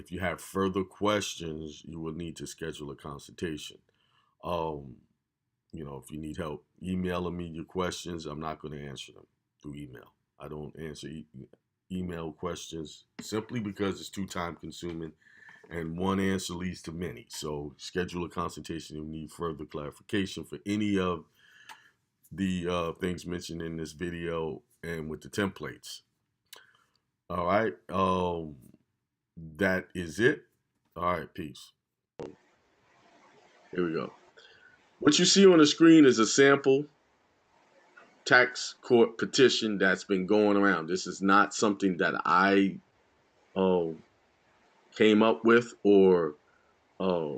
If you have further questions, you will need to schedule a consultation. Um, if you need help emailing me your questions, I'm not going to answer them through email. I don't answer email questions simply because it's too time consuming and one answer leads to many. So schedule a consultation if you need further clarification for any of the things mentioned in this video and with the templates. All right. That is it. All right. Peace. Here we go. What you see on the screen is a sample tax court petition that's been going around. This is not something that I came up with or uh,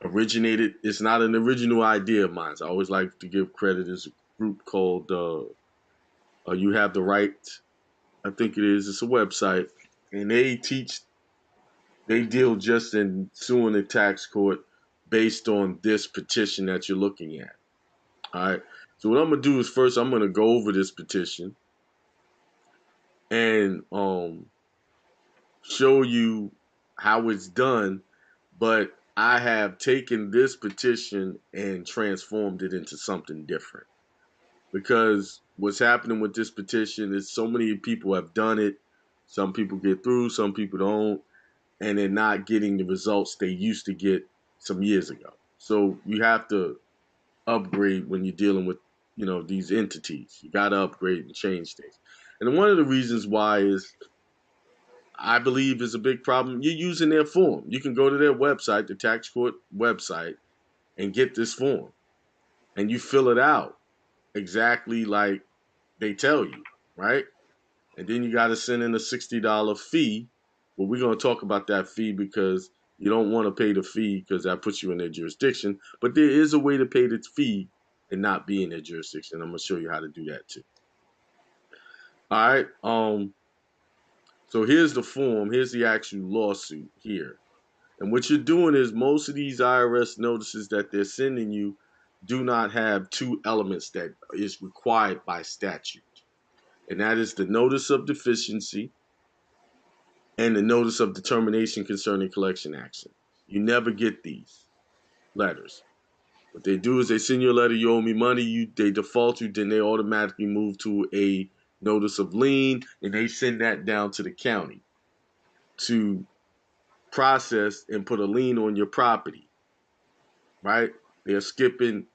originated. It's not an original idea of mine. So I always like to give credit. There's a group called You Have the Right. I think it is. It's a website. And they deal just in suing the tax court based on this petition that you're looking at. All right. So what I'm gonna do is first I'm gonna go over this petition and show you how it's done. But I have taken this petition and transformed it into something different. Because what's happening with this petition is so many people have done it. Some people get through, some people don't, and they're not getting the results they used to get some years ago. So you have to upgrade when you're dealing with, these entities. You got to upgrade and change things. And one of the reasons why is, I believe, is a big problem. You're using their form. You can go to their website, the tax court website, and get this form. And you fill it out exactly like they tell you, right? And then you got to send in a $60 fee. Well, we're going to talk about that fee because you don't want to pay the fee because that puts you in their jurisdiction. But there is a way to pay the fee and not be in their jurisdiction. I'm going to show you how to do that too. All right. So here's the form. Here's the actual lawsuit here. And what you're doing is most of these IRS notices that they're sending you do not have two elements that is required by statute. And that is the notice of deficiency and the notice of determination concerning collection action. You never get these letters. What they do is they send you a letter, you owe me money, they default you, then they automatically move to a notice of lien, and they send that down to the county to process and put a lien on your property, right? They're skipping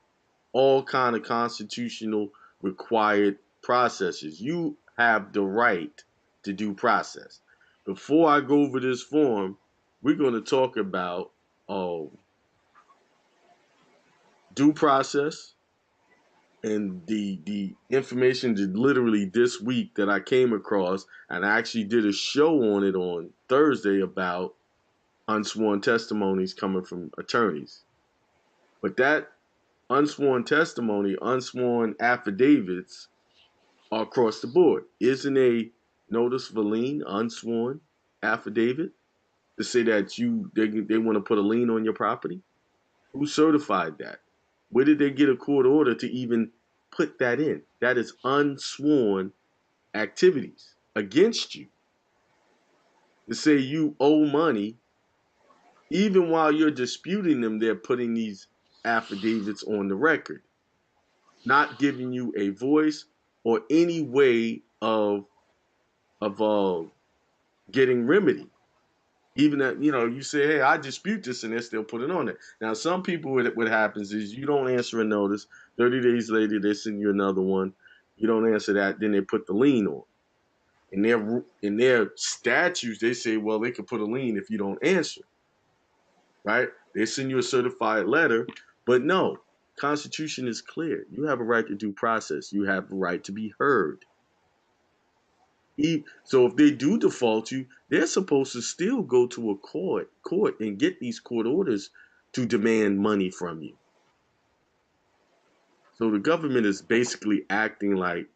all kind of constitutional required processes. You have the right to due process. Before I go over this form, we're going to talk about due process and the information that literally this week that I came across, and I actually did a show on it on Thursday about unsworn testimonies coming from attorneys. But that unsworn testimony, unsworn affidavits are across the board. Isn't a notice of a lien unsworn affidavit to say that they want to put a lien on your property? Who certified that? Where did they get a court order to even put that in? That is unsworn activities against you. To say you owe money, even while you're disputing them, they're putting these affidavits on the record, not giving you a voice or any way of getting remedy. Even that, you say, hey, I dispute this, and they still put it on there. Now, some people, what happens is you don't answer a notice. 30 days later, they send you another one. You don't answer that, then they put the lien on. In their statutes, they say, well, they can put a lien if you don't answer, right? They send you a certified letter, but no, Constitution is clear. You have a right to due process. You have a right to be heard. So if they do default you, they're supposed to still go to a court and get these court orders to demand money from you. So the government is basically acting like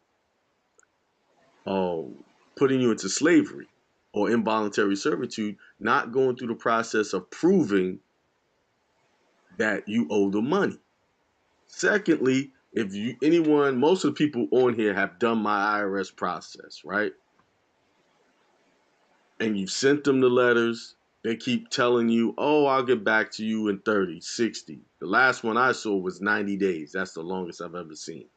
putting you into slavery or involuntary servitude, not going through the process of proving that you owe the money. Secondly, most of the people on here have done my IRS process, right? And you've sent them the letters, they keep telling you, oh, I'll get back to you in 30, 60. The last one I saw was 90 days. That's the longest I've ever seen,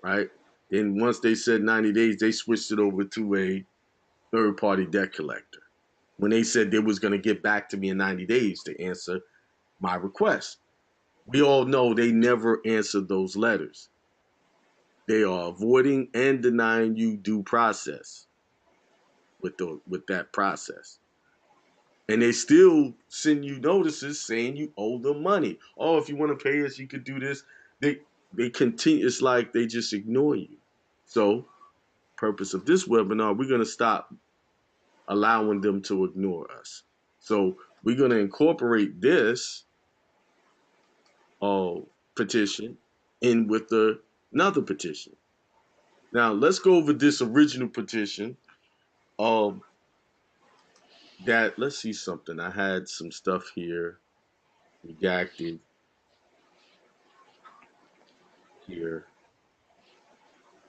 right? Then once they said 90 days, they switched it over to a third-party debt collector. When they said they was going to get back to me in 90 days to answer my request. We all know they never answered those letters. They are avoiding and denying you due process with that process. And they still send you notices saying you owe them money. Oh, if you want to pay us, you could do this. They continue. It's like they just ignore you. So, purpose of this webinar, we're going to stop allowing them to ignore us. So, we're going to incorporate this petition in with another petition. Now, let's go over this original petition. Let's see something. I had some stuff here redacted here.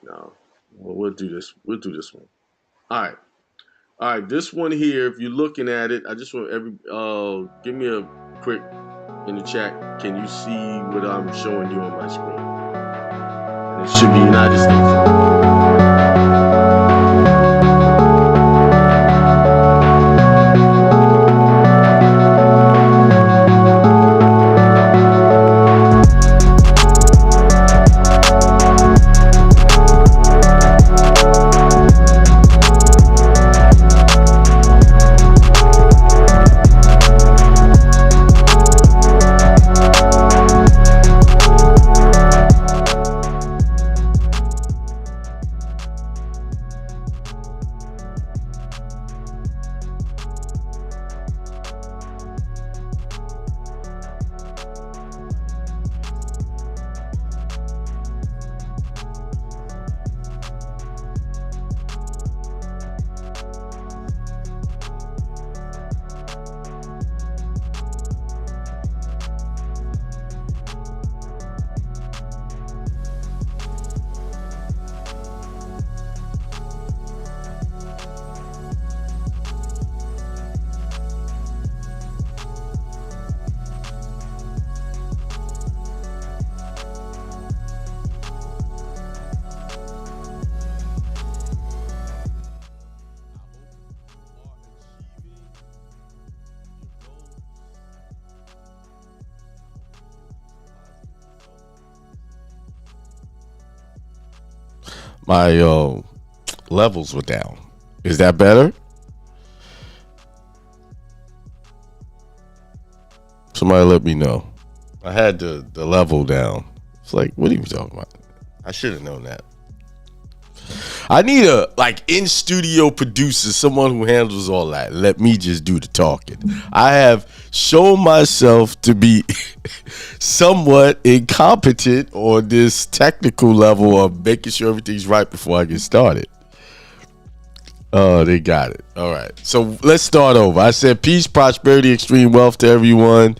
No, well, we'll do this. We'll do this one. All right. This one here. If you're looking at it, I just want give me a quick in the chat. Can you see what I'm showing you on my screen? And it should be United States. My levels were down. Is that better? Somebody let me know. I had the level down. It's like, what are you talking about? I should have known that. I need a in-studio producer, someone who handles all that. Let me just do the talking. I have shown myself to be somewhat incompetent on this technical level of making sure everything's right before I get started. Oh, they got it. All right. So let's start over. I said peace, prosperity, extreme wealth to everyone.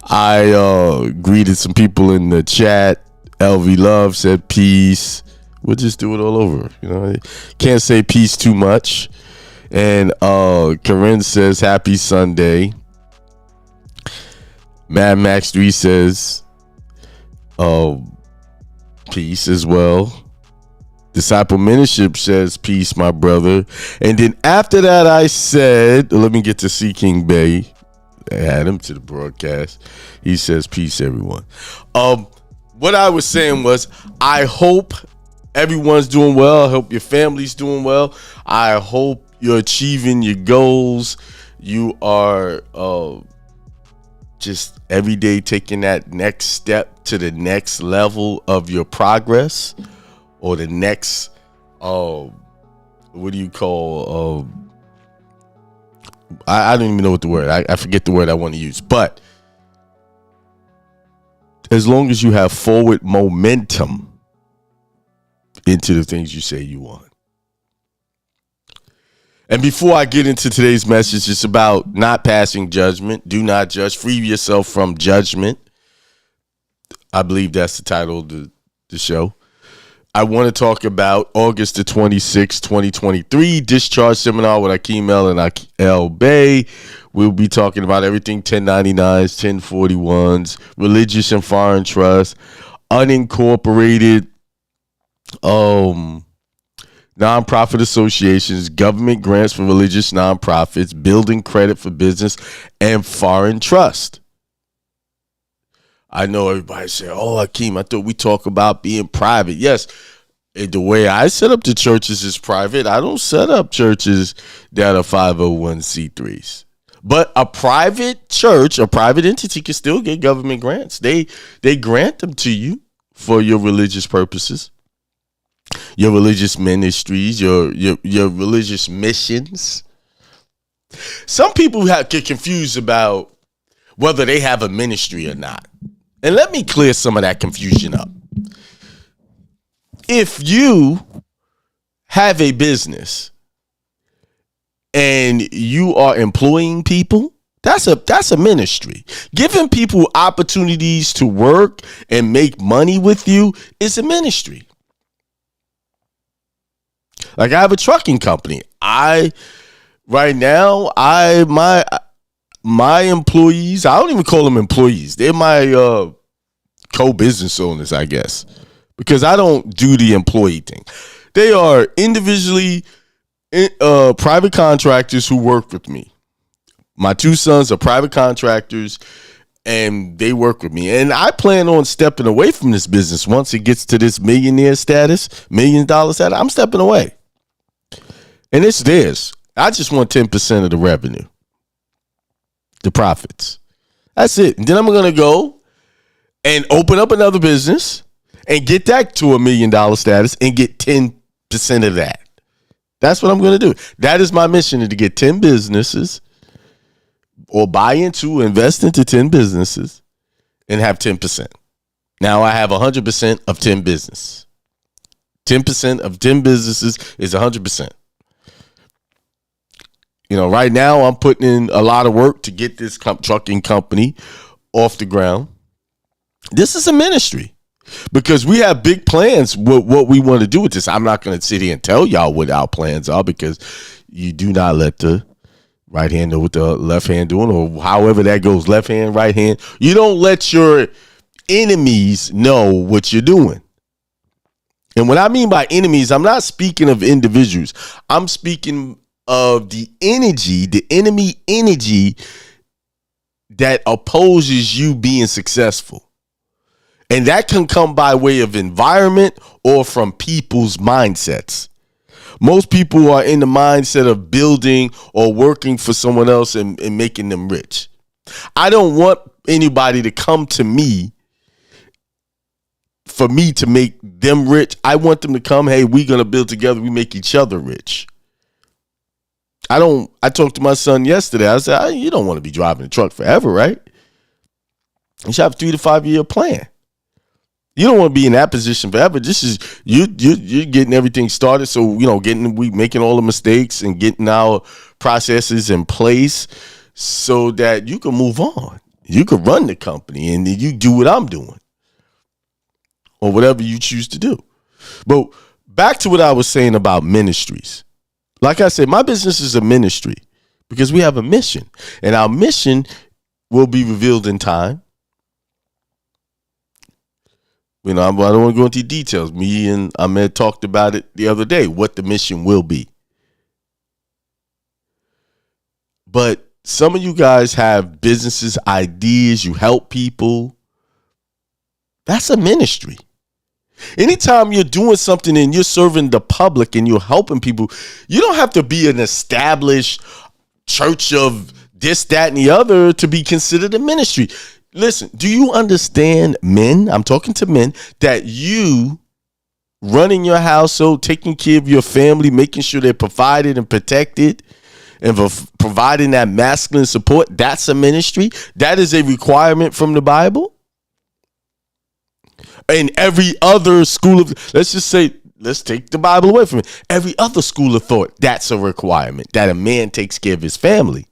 I greeted some people in the chat. LV Love said peace. We'll just do it all over. You know, can't say peace too much. And Corinne says happy Sunday. Mad Max 3 says peace as well. Disciple Mentorship says peace, my brother. And then after that, I said, let me get to C King Bay. I had him to the broadcast. He says peace, everyone. What I was saying was, I hope everyone's doing well. I hope your family's doing well. I hope you're achieving your goals. You are just every day taking that next step to the next level of your progress, or the next, what do you call, I don't even know what the word, I forget the word I want to use. But as long as you have forward momentum into the things you say you want. And before I get into today's message, it's about not passing judgment. Do not judge. Free yourself from judgment. I believe that's the title of the show. I want to talk about August the 26th, 2023, discharge seminar with Akiemel and Akiel Bay. We'll be talking about everything 1099s, 1041s, religious and foreign trusts, unincorporated nonprofit associations, government grants for religious nonprofits, building credit for business, and foreign trust. I know everybody say, "Oh, Akeem, I thought we talk about being private." Yes, the way I set up the churches is private. I don't set up churches that are 501c3s. But a private church, a private entity can still get government grants. They grant them to you for your religious purposes, your religious ministries, your religious missions. Some people get confused about whether they have a ministry or not. And let me clear some of that confusion up. If you have a business and you are employing people, that's a ministry. Giving people opportunities to work and make money with you is a ministry. Like, I have a trucking company. My employees, I don't even call them employees. They're my co-business owners, I guess, because I don't do the employee thing. They are individually private contractors who work with me. My two sons are private contractors, and they work with me. And I plan on stepping away from this business once it gets to this $1 million status. I'm stepping away. And it's theirs. I just want 10% of the revenue, the profits. That's it. And then I'm going to go and open up another business and get that to $1 million status and get 10% of that. That's what I'm going to do. That is my mission, to get 10 businesses, or buy into, invest into 10 businesses, and have 10%. Now I have 100% of 10 business. 10% of 10 businesses is 100%. Right now I'm putting in a lot of work to get this trucking company off the ground. This is a ministry because we have big plans with what we want to do with this. I'm not going to sit here and tell y'all what our plans are, because you do not let the right hand know what the left hand doing, or however that goes, left hand, right hand. You don't let your enemies know what you're doing. And what I mean by enemies, I'm not speaking of individuals. I'm speaking of the enemy energy that opposes you being successful. And that can come by way of environment or from people's mindsets. Most people are in the mindset of building or working for someone else and making them rich. I don't want anybody to come to me for me to make them rich. I want them to come, hey, we're going to build together. We make each other rich. I talked to my son yesterday. I said, you don't want to be driving a truck forever, right? You should have a 3 to 5 year plan. You don't want to be in that position forever. This is you're getting everything started. So, we making all the mistakes and getting our processes in place so that you can move on. You can run the company and you do what I'm doing, or whatever you choose to do. But back to what I was saying about ministries. Like I said, my business is a ministry because we have a mission, and our mission will be revealed in time. I don't want to go into details. Me and Ahmed talked about it the other day, what the mission will be. But some of you guys have businesses, ideas, you help people. That's a ministry. Anytime you're doing something and you're serving the public and you're helping people, you don't have to be an established church of this, that, and the other to be considered a ministry. Listen, do you understand, men? I'm talking to men, that you running your household, taking care of your family, making sure they're provided and protected, and providing that masculine support, that's a ministry. That is a requirement from the Bible. And every other school of, let's take the Bible away from it. Every other school of thought, that's a requirement, that a man takes care of his family.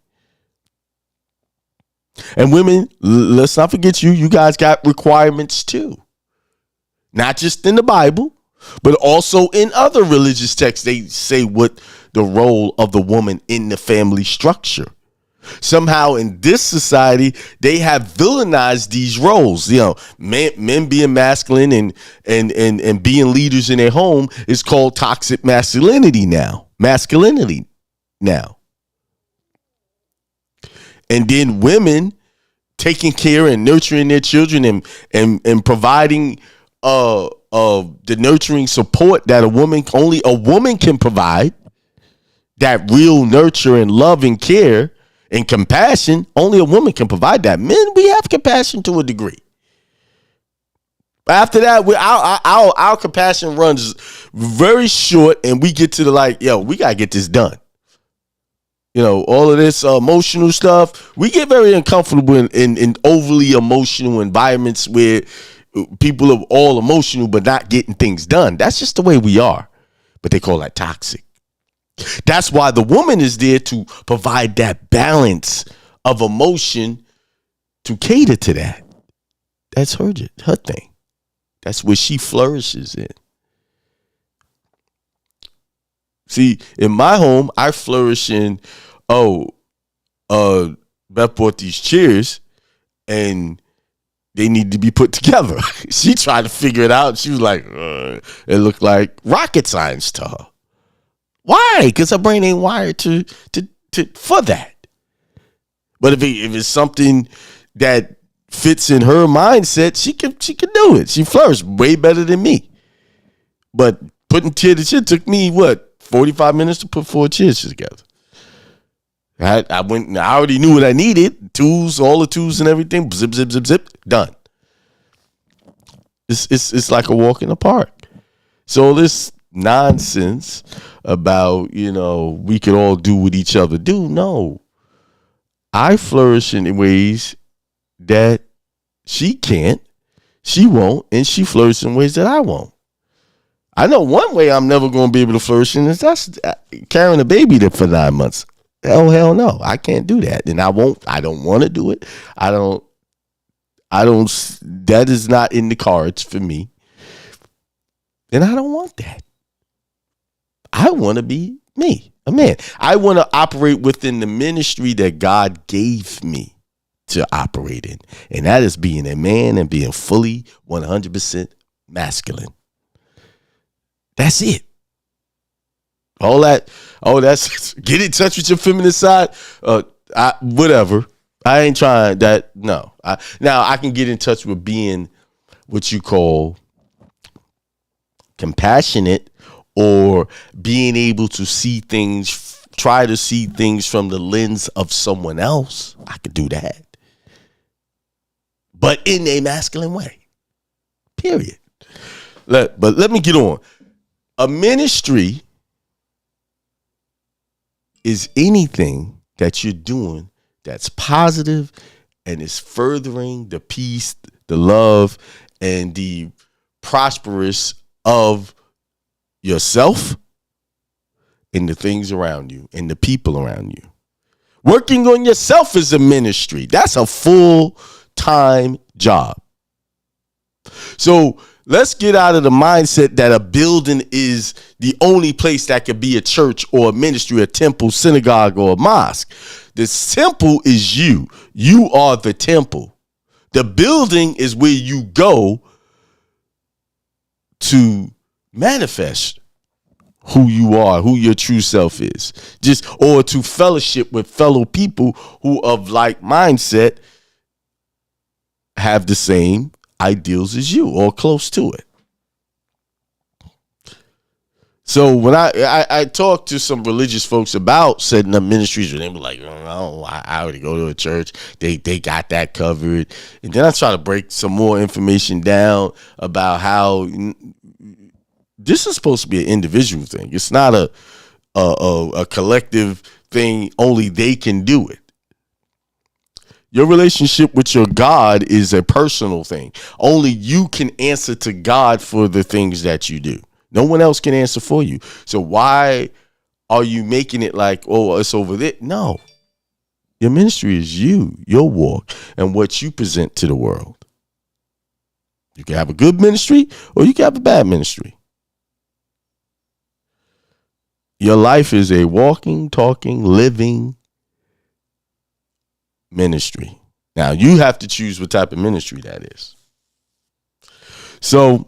And women, let's not forget you guys got requirements too. Not just in the Bible, But also in other religious texts, they say what the role of the woman in the family structure. Somehow in this society, they have villainized these roles. You know, men being masculine and being leaders in their home is called toxic masculinity now. And then women taking care and nurturing their children and providing the nurturing support that only a woman can provide, that real nurture and love and care and compassion, only a woman can provide that. Men, we have compassion to a degree. After that, our compassion runs very short, and we get to we gotta get this done. You know, all of this emotional stuff, we get very uncomfortable in overly emotional environments where people are all emotional but not getting things done. That's just the way we are. But they call that toxic. That's why the woman is there to provide that balance of emotion to cater to that. That's her thing. That's where she flourishes in. See, in my home, I flourish in, Beth bought these chairs and they need to be put together. She tried to figure it out. She was like, it looked like rocket science to her. Why? Because her brain ain't wired to for that. But if it's something that fits in her mindset, she can do it. She flourished way better than me. But putting chair to chair took me 45 minutes to put 4 chairs together. I went and I already knew what I needed. Tools, all the tools and everything. Zip, zip, zip, zip. Done. It's like a walk in the park. So this nonsense about, we could all do what each other do. No. I flourish in ways that she can't, she won't, and she flourishes in ways that I won't. I know one way I'm never going to be able to flourish in is that's carrying a baby for 9 months. Hell no. I can't do that. And I won't. I don't want to do it. I don't, that is not in the cards for me. And I don't want that. I want to be me, a man. I want to operate within the ministry that God gave me to operate in. And that is being a man and being fully 100% masculine. That's it. That's get in touch with your feminine side. Whatever. I ain't trying that. No. Now I can get in touch with being what you call compassionate, or being able to see things, try to see things from the lens of someone else. I could do that. But in a masculine way. Period. But let me get on. A ministry is anything that you're doing that's positive and is furthering the peace, the love, and the prosperous of yourself and the things around you and the people around you. Working on yourself is a ministry. That's a full-time job. So let's get out of the mindset that a building is the only place that could be a church or a ministry, a temple, synagogue, or a mosque. The temple is you. You are the temple. The building is where you go to manifest who you are, who your true self is, or to fellowship with fellow people who of like mindset have the same ideals as you or close to it. So when I talked to some religious folks about setting up ministries, and they were like, "Oh, I already go to a church. They got that covered." And then I try to break some more information down about how this is supposed to be an individual thing. It's not a collective thing. Only they can do it. Your relationship with your God is a personal thing. Only you can answer to God for the things that you do. No one else can answer for you. So why are you making it like, oh, it's over there? No. Your ministry is you, your walk, and what you present to the world. You can have a good ministry or you can have a bad ministry. Your life is a walking, talking, living ministry. Now, you have to choose what type of ministry that is. So,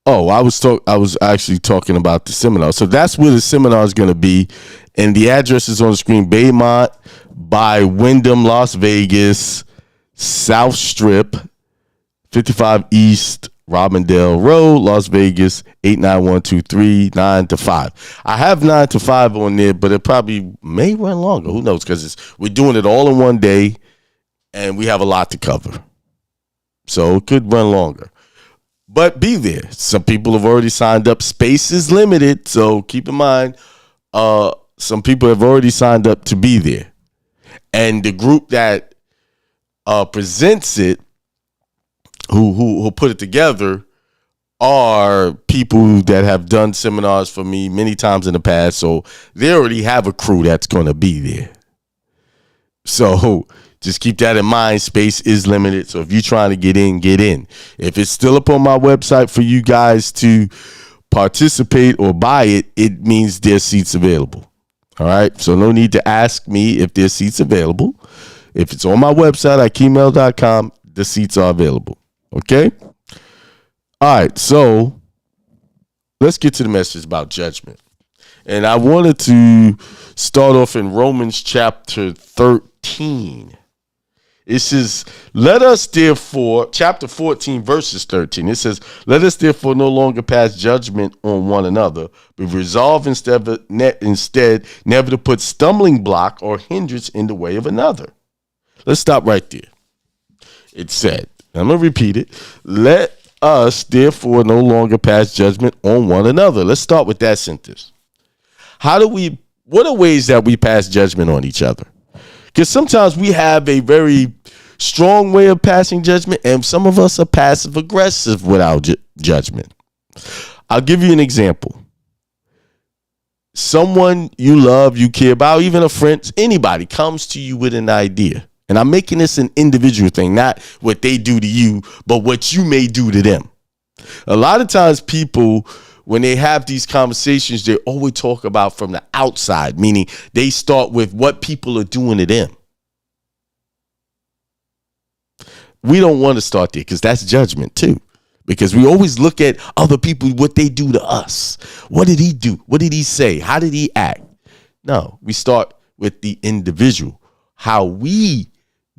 I was actually talking about the seminar. So that's where the seminar is going to be, and the address is on the screen: Baymont by Wyndham, Las Vegas, South Strip, 55 East Robindale Road, Las Vegas, 89123, 9 to 5. I have 9 to 5 on there, but it probably may run longer. Who knows? Because we're doing it all in one day, and we have a lot to cover. So it could run longer. But be there. Some people have already signed up. Space is limited, so keep in mind, some people have already signed up to be there. And the group that presents it, who put it together, are people that have done seminars for me many times in the past. So they already have a crew that's going to be there. So just keep that in mind. Space is limited. So if you're trying to get in, get in. If it's still up on my website for you guys to participate or buy it, it means there's seats available. All right. So no need to ask me if there's seats available. If it's on my website, akiemel.com, the seats are available. Okay. All right. So let's get to the message about judgment. And I wanted to start off in Romans chapter 13. It says, let us therefore, chapter 14, verses 13. It says, let us therefore no longer pass judgment on one another, but resolve instead never to put stumbling block or hindrance in the way of another. Let's stop right there. It said, I'm going to repeat it. Let us therefore no longer pass judgment on one another. Let's start with that sentence. What are ways that we pass judgment on each other? Because sometimes we have a very strong way of passing judgment, and some of us are passive aggressive with our judgment. I'll give you an example. Someone you love, you care about, even a friend, anybody comes to you with an idea. And I'm making this an individual thing, not what they do to you, but what you may do to them. A lot of times people, when they have these conversations, they always talk about from the outside, meaning they start with what people are doing to them. We don't want to start there because that's judgment too. Because we always look at other people, what they do to us. What did he do? What did he say? How did he act? No, we start with the individual, how we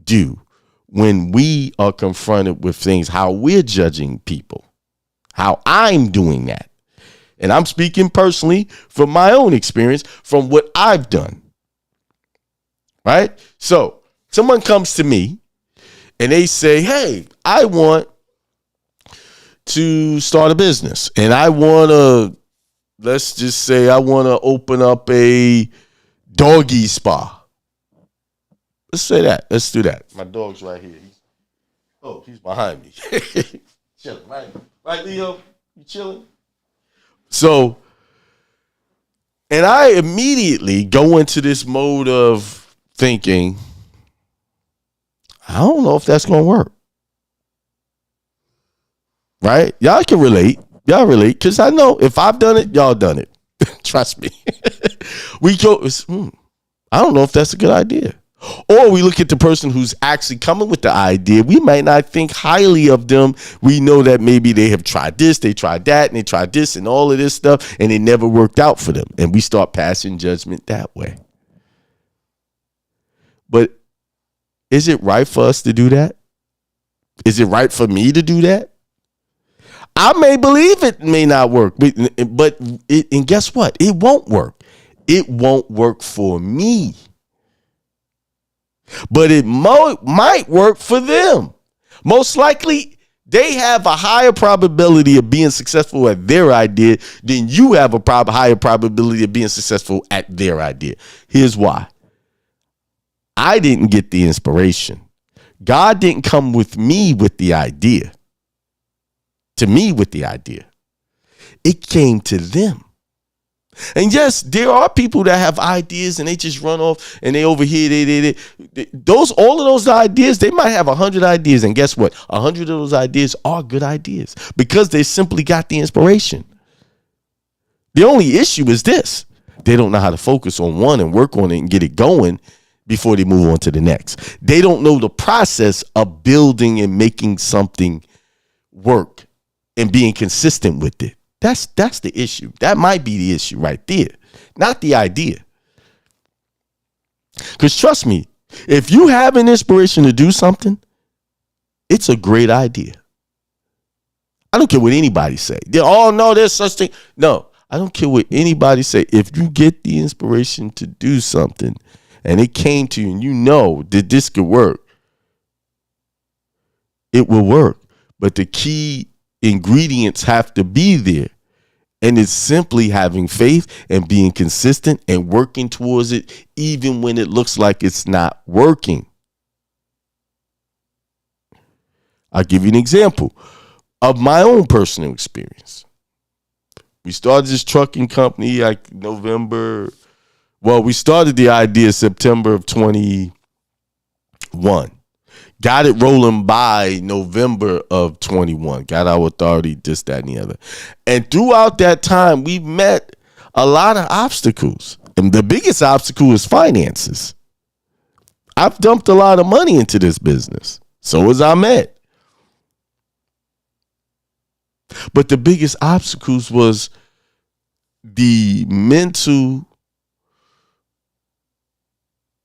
do when we are confronted with things, how we're judging people, how I'm doing that. And I'm speaking personally from my own experience, from what I've done. Right? So someone comes to me and they say, hey, I want to start a business and I want to, let's just say I want to open up a doggy spa. Let's say that. Let's do that. My dog's right here. He's behind me. Chilling, right? Right, Leo? You chilling? So, and I immediately go into this mode of thinking, I don't know if that's going to work. Right? Y'all can relate. Y'all relate. Because I know if I've done it, y'all done it. Trust me. We go, I don't know if that's a good idea. Or we look at the person who's actually coming with the idea. We might not think highly of them. We know that maybe they have tried this, they tried that, and they tried this and all of this stuff, and it never worked out for them. And we start passing judgment that way. But is it right for us to do that? Is it right for me to do that? I may believe it may not work, but and guess what? It won't work. It won't work for me. But it might work for them. Most likely, they have a higher probability of being successful at their idea than you have a higher probability of being successful at their idea. Here's why. I didn't get the inspiration. God didn't come with me with the idea. To me with the idea. It came to them. And yes, there are people that have ideas and they just run off and they over here. All of those ideas, they might have 100 ideas. And guess what? 100 of those ideas are good ideas because they simply got the inspiration. The only issue is this. They don't know how to focus on one and work on it and get it going before they move on to the next. They don't know the process of building and making something work and being consistent with it. That's the issue. That might be the issue right there, not the idea. Because trust me, if you have an inspiration to do something, it's a great idea. I don't care what anybody say. Oh, no, there's such thing. No, I don't care what anybody say. If you get the inspiration to do something and it came to you and you know that this could work, it will work. But the key ingredients have to be there. And it's simply having faith and being consistent and working towards it, even when it looks like it's not working. I'll give you an example of my own personal experience. We started this trucking company like November. Well, we started the idea September of 21. Got it rolling by November of 21. Got our authority, this, that, and the other. And throughout that time, we met a lot of obstacles. And the biggest obstacle is finances. I've dumped a lot of money into this business. So has Ahmed. But the biggest obstacles was the mental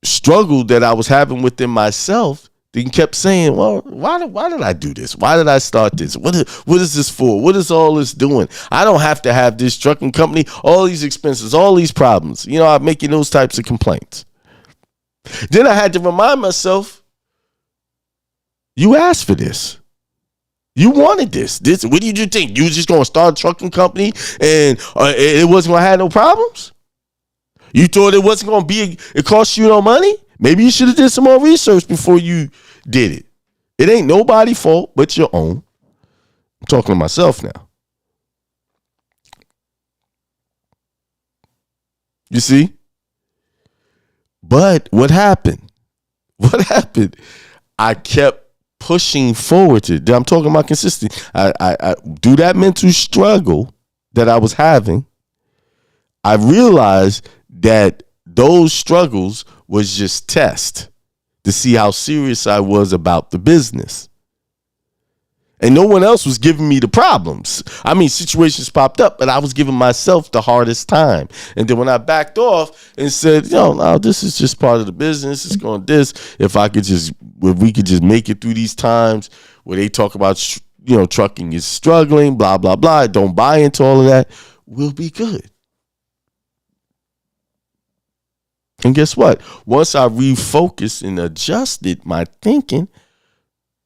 struggle that I was having within myself. They kept saying, well, why did I do this? Why did I start this? What is this for? What is all this doing? I don't have to have this trucking company, all these expenses, all these problems. You know, I'm making those types of complaints. Then I had to remind myself, you asked for this. You wanted this. What did you think? You was just going to start a trucking company and it wasn't going to have no problems? You thought it wasn't going to be, it cost you no money? Maybe you should have did some more research before you did it. It ain't nobody's fault but your own. I'm talking to myself now. You see? But what happened? I kept pushing forward to it. I'm talking about consistency. I do that mental struggle that I was having. I realized that those struggles was just test to see how serious I was about the business. And no one else was giving me the problems. I mean, situations popped up, but I was giving myself the hardest time. And then when I backed off and said, no, this is just part of the business. It's going this. If we could just make it through these times where they talk about, trucking is struggling, blah, blah, blah. Don't buy into all of that. We'll be good. And guess what? Once I refocused and adjusted my thinking,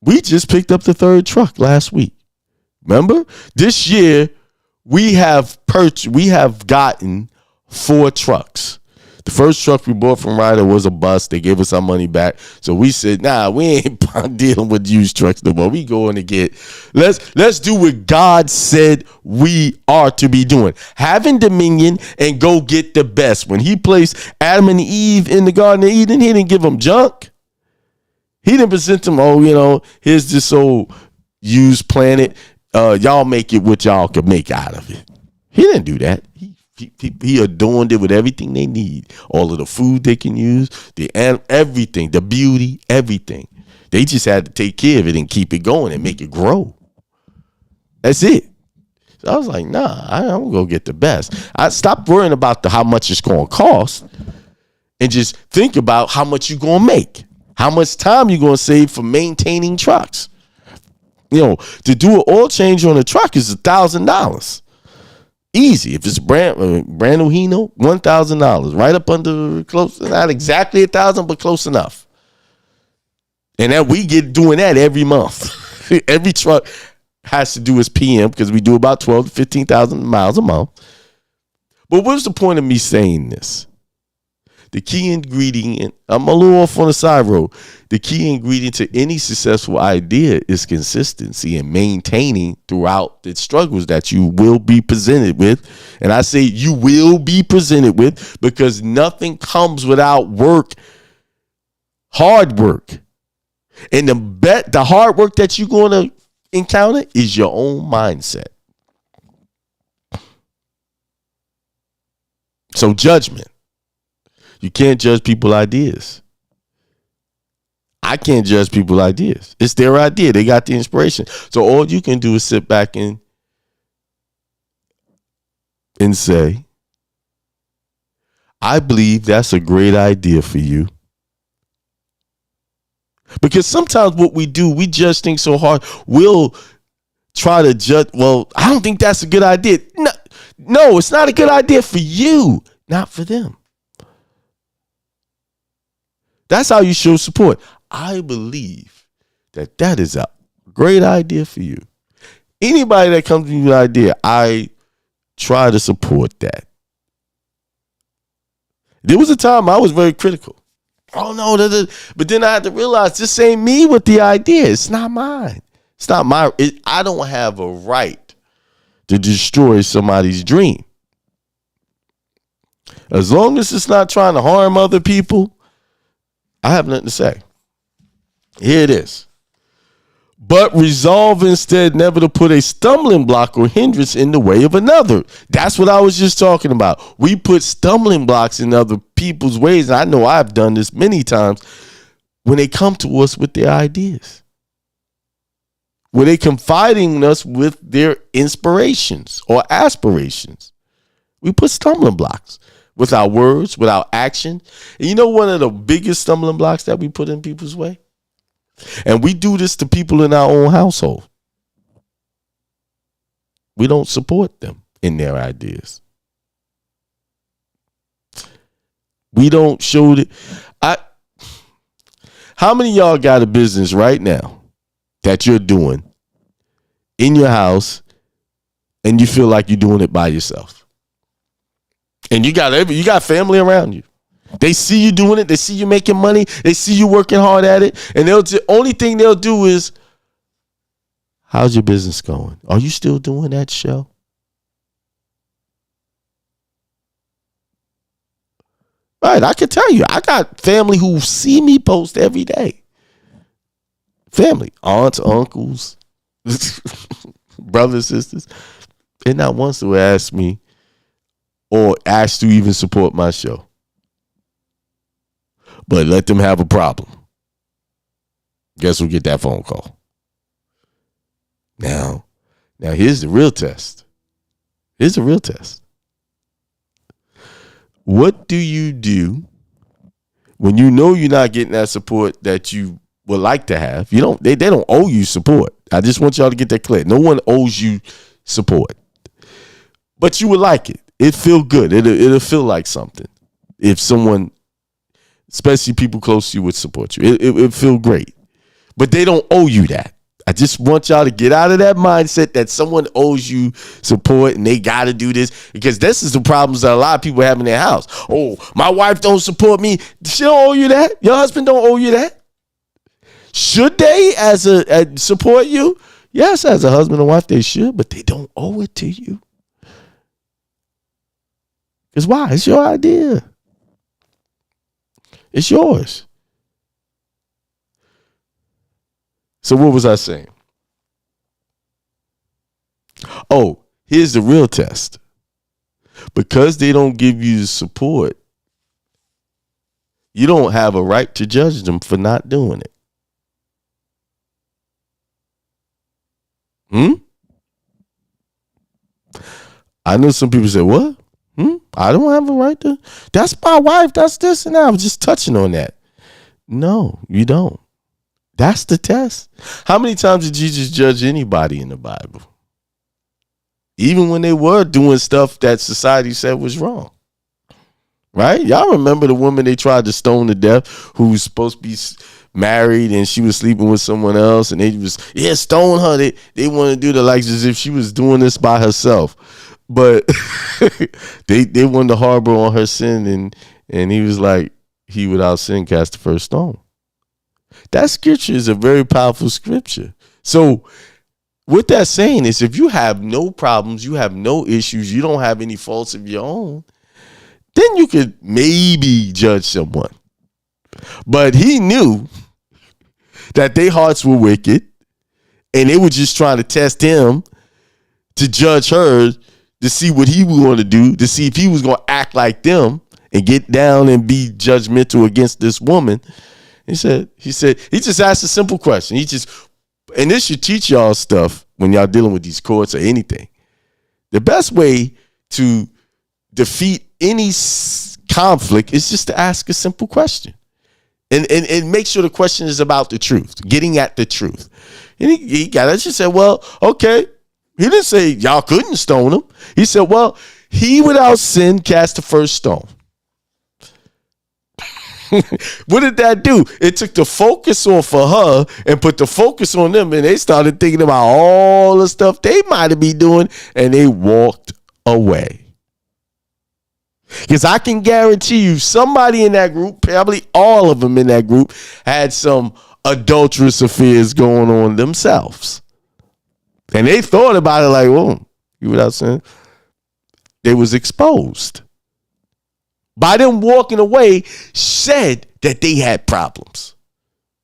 we just picked up the third truck last week. Remember? This year, we have gotten 4 trucks. The first truck we bought from Ryder was a bust. They gave us our money back. So we said, we ain't dealing with used trucks no more. We going to get, let's do what God said we are to be doing. Having dominion and go get the best. When he placed Adam and Eve in the Garden of Eden, he didn't give them junk. He didn't present them, here's this old used planet. Y'all make it what y'all can make out of it. He didn't do that. He adorned it with everything they need. All of the food they can use, everything, the beauty, everything. They just had to take care of it and keep it going and make it grow. That's it. So I was like, I'm going to go get the best. I stopped worrying about how much it's going to cost and just think about how much you're going to make. How much time you're going to save for maintaining trucks. To do an oil change on a truck is $1,000. Easy. If it's brand new Hino, $1,000. Right up under close, not exactly 1,000, but close enough. And then we get doing that every month. Every truck has to do its PM because we do about 12 to 15,000 miles a month. But what's the point of me saying this? The key ingredient, I'm a little off on the side road. The key ingredient to any successful idea is consistency and maintaining throughout the struggles that you will be presented with. And I say you will be presented with because nothing comes without work, hard work. And the hard work that you're going to encounter is your own mindset. So judgment. You can't judge people's ideas. I can't judge people's ideas. It's their idea. They got the inspiration. So all you can do is sit back and say, I believe that's a great idea for you. Because sometimes what we do, we judge things so hard, we'll try to judge, well, I don't think that's a good idea. No, it's not a good idea for you, not for them. That's how you show support. I believe that is a great idea for you. Anybody that comes to me with an idea, I try to support that. There was a time I was very critical. Oh no, but then I had to realize this ain't me with the idea. It's not mine. It's not my. I don't have a right to destroy somebody's dream. As long as it's not trying to harm other people, I have nothing to say. Here it is. But resolve instead never to put a stumbling block or hindrance in the way of another. That's what I was just talking about. We put stumbling blocks in other people's ways. And I know I've done this many times when they come to us with their ideas. When they confiding in us with their inspirations or aspirations. We put stumbling blocks with our words, with our action. And you know one of the biggest stumbling blocks that we put in people's way? And we do this to people in our own household. We don't support them in their ideas. We don't show that. How many of y'all got a business right now that you're doing in your house and you feel like you're doing it by yourself? And you got family around you. They see you doing it. They see you making money. They see you working hard at it. And the only thing they'll do is, how's your business going? Are you still doing that show? Right, I can tell you, I got family who see me post every day. Family, aunts, uncles, brothers, sisters. And not once will ask me or ask to even support my show. But let them have a problem. Guess who'll get that phone call? Now here's the real test. Here's the real test. What do you do when you know you're not getting that support that you would like to have? You don't. They don't owe you support. I just want y'all to get that clear. No one owes you support, but you would like it. It feel good. It'll feel like something if someone, especially people close to you, would support you. It feel great, but they don't owe you that. I just want y'all to get out of that mindset that someone owes you support and they got to do this, because this is the problems that a lot of people have in their house. Oh, my wife don't support me. She don't owe you that. Your husband don't owe you that. Should they support you? Yes, as a husband and wife, they should, but they don't owe it to you. Because why? It's your idea. It's yours. So what was I saying? Oh, here's the real test. Because they don't give you the support, you don't have a right to judge them for not doing it. I know some people say, what? I don't have a right to. That's my wife. That's this and that. I was just touching on that. No, you don't. That's the test. How many times did Jesus judge anybody in the Bible? Even when they were doing stuff that society said was wrong. Right? Y'all remember the woman they tried to stone to death who was supposed to be married and she was sleeping with someone else, and they was, stone her. They want to do the like as if she was doing this by herself. But they wanted to harbor on her sin And he was like, he without sin cast the first stone. That scripture is a very powerful scripture. So what that's saying is if you have no problems, you have no issues, you don't have any faults of your own, then you could maybe judge someone. But he knew that their hearts were wicked and they were just trying to test him to judge her, to see what he was going to do, to see if he was going to act like them and get down and be judgmental against this woman. He just asked a simple question. And this should teach y'all stuff when y'all dealing with these courts or anything. The best way to defeat any conflict is just to ask a simple question. And make sure the question is about the truth, getting at the truth. And he got it. She said, well, okay. He didn't say y'all couldn't stone him. He said, well, he without sin cast the first stone. What did that do? It took the focus off of her and put the focus on them, and they started thinking about all the stuff they might have been doing, and they walked away. Because I can guarantee you somebody in that group, probably all of them in that group, had some adulterous affairs going on themselves. And they thought about it like, oh, you without sin. They was exposed. By them walking away, said that they had problems.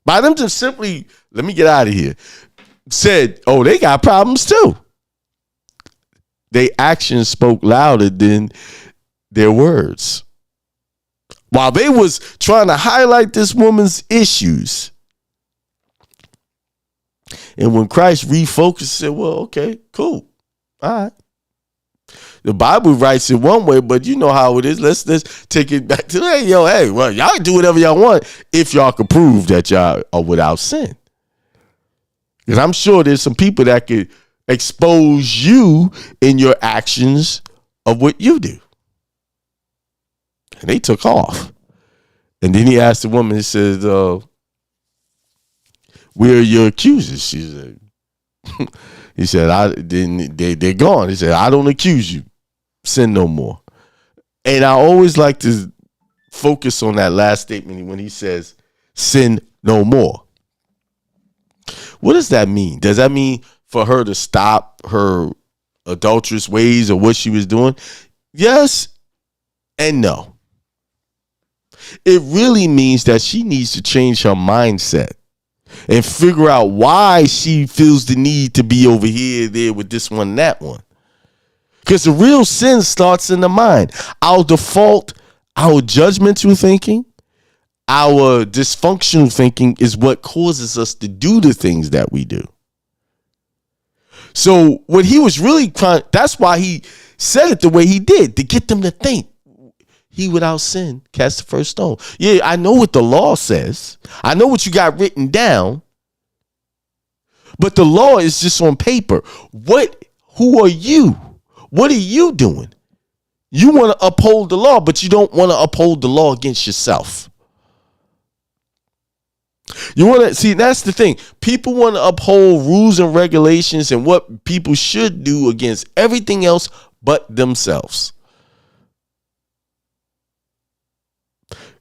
By them just simply, let me get out of here, said, oh, they got problems too. Their actions spoke louder than their words. While they was trying to highlight this woman's issues. And when Christ refocused, said, well, okay, cool. All right. The Bible writes it one way, but you know how it is. Let's take it back to, hey, well, y'all can do whatever y'all want if y'all can prove that y'all are without sin. Because I'm sure there's some people that could expose you in your actions of what you do. And they took off. And then he asked the woman, he said, where are your accusers? She said, he said, they're gone. He said, I don't accuse you. Sin no more. And I always like to focus on that last statement when he says, sin no more. What does that mean? Does that mean for her to stop her adulterous ways or what she was doing? Yes and no. It really means that she needs to change her mindset and figure out why she feels the need to be over here, there with this one, and that one. Because the real sin starts in the mind. Our default, our judgmental thinking, our dysfunctional thinking is what causes us to do the things that we do. So what he was really trying, that's why he said it the way he did, to get them to think. He without sin cast the first stone. Yeah, I know what the law says. I know what you got written down. But the law is just on paper. Who are you? What are you doing? You want to uphold the law, but you don't want to uphold the law against yourself. You want to see, that's the thing. People want to uphold rules and regulations and what people should do against everything else but themselves.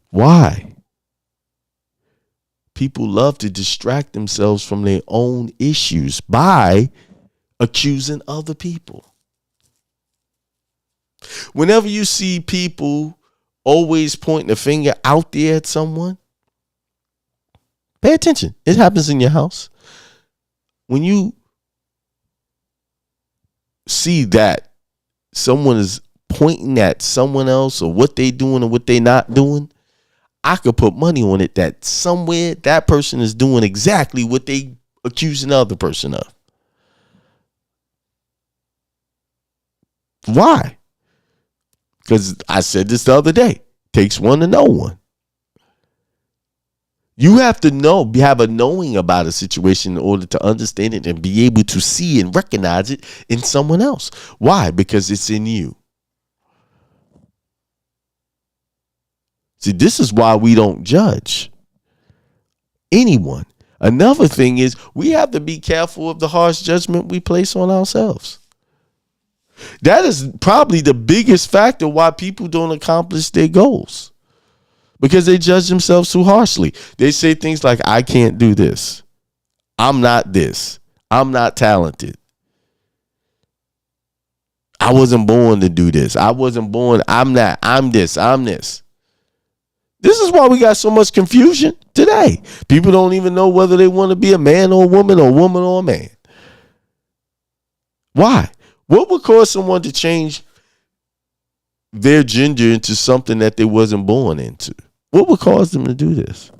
Why? People love to distract themselves from their own issues by accusing other people. Whenever you see people always pointing a finger out there at someone, pay attention. It happens in your house. When you see that someone is pointing at someone else or what they doing or what they not doing, I could put money on it that somewhere that person is doing exactly what they accusing the other person of. Why? Because I said this the other day. Takes one to know one. You have to have a knowing about a situation in order to understand it and be able to see and recognize it in someone else. Why? Because it's in you. See, this is why we don't judge anyone. Another thing is we have to be careful of the harsh judgment we place on ourselves. That is probably the biggest factor why people don't accomplish their goals. because they judge themselves too harshly. They say things like, I can't do this. I'm not this. I'm not talented. I wasn't born to do this. I wasn't born. I'm not. I'm this. I'm this. This is why we got so much confusion today. People don't even know whether they want to be a man or a woman or a man. Why? What would cause someone to change their gender into something that they wasn't born into? What would cause them to do this?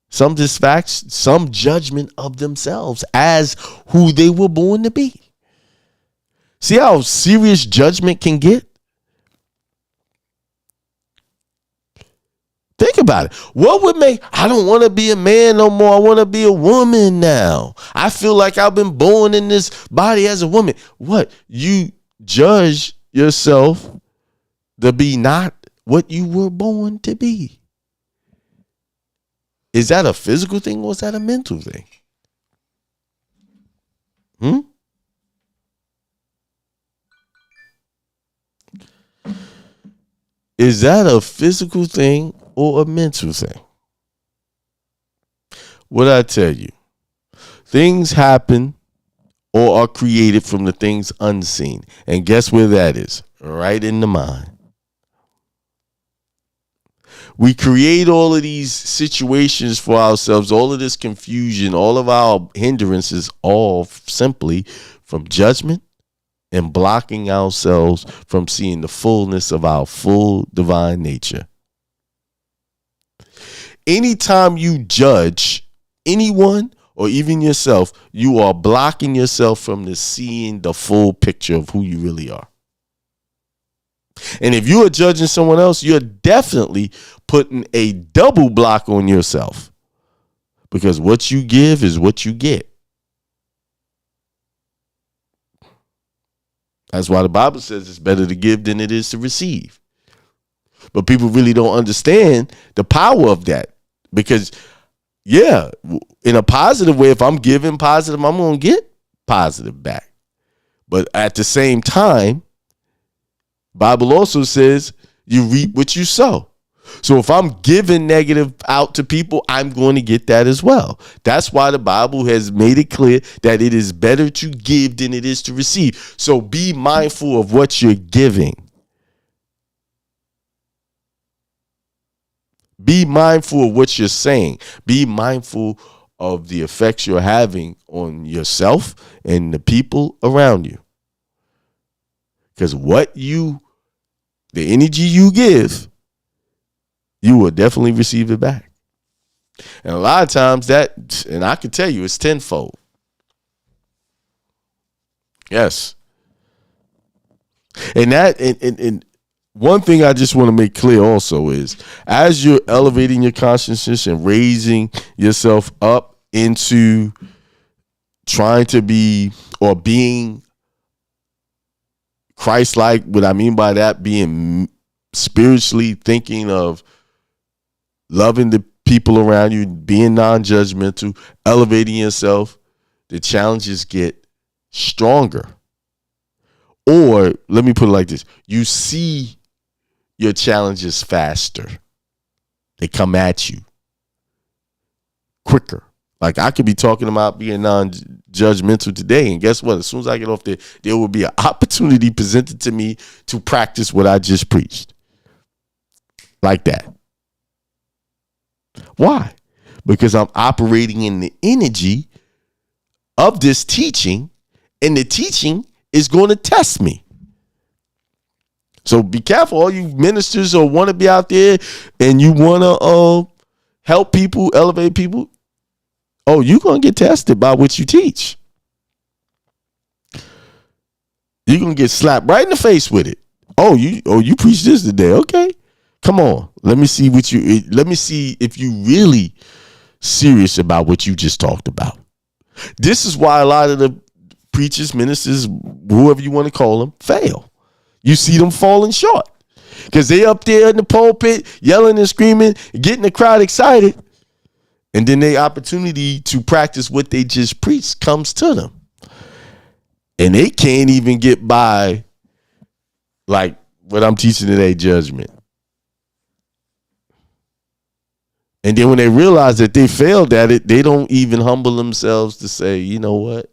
Some disfaction, some judgment of themselves as who they were born to be. See how serious judgment can get? Think about it. What would make, I don't want to be a man no more. I want to be a woman now. I feel like I've been born in this body as a woman. What? You judge yourself to be not what you were born to be. Is that a physical thing or is that a mental thing? Is that a physical thing or a mental thing? What I tell you, things happen or are created from the things unseen. And guess where that is? Right in the mind. We create all of these situations for ourselves, all of this confusion, all of our hindrances, all simply from judgment and blocking ourselves from seeing the fullness of our full divine nature. Anytime you judge anyone or even yourself, you are blocking yourself from seeing the full picture of who you really are. And if you are judging someone else, you're definitely putting a double block on yourself, because what you give is what you get. That's why the Bible says it's better to give than it is to receive. But people really don't understand the power of that, because, yeah, in a positive way, if I'm giving positive, I'm going to get positive back. But at the same time, Bible also says you reap what you sow. So if I'm giving negative out to people, I'm going to get that as well. That's why the Bible has made it clear that it is better to give than it is to receive. So be mindful of what you're giving. Be mindful of what you're saying. Be mindful of the effects you're having on yourself and the people around you. Because the energy you give, you will definitely receive it back. And a lot of times and I can tell you, it's tenfold. Yes. And one thing I just want to make clear also is, as you're elevating your consciousness and raising yourself up into trying to be or being Christ-like, what I mean by that, being spiritually thinking of loving the people around you, being non-judgmental, elevating yourself, the challenges get stronger. Or let me put it like this. You see your challenges faster. They come at you quicker. Like, I could be talking about being non-judgmental today, and guess what? As soon as I get off there will be an opportunity presented to me to practice what I just preached. Like that. Why? Because I'm operating in the energy of this teaching, and the teaching is going to test me. So be careful, all you ministers or want to be out there and you want to help people, elevate people. Oh, you're going to get tested by what you teach. You're going to get slapped right in the face with it. Oh, you preach this today. Okay. Come on. Let me see if you really serious about what you just talked about. This is why a lot of the preachers, ministers, whoever you want to call them, fail. You see them falling short because they up there in the pulpit yelling and screaming, getting the crowd excited. And then the opportunity to practice what they just preached comes to them. And they can't even get by like what I'm teaching today, judgment. And then when they realize that they failed at it, they don't even humble themselves to say, you know what?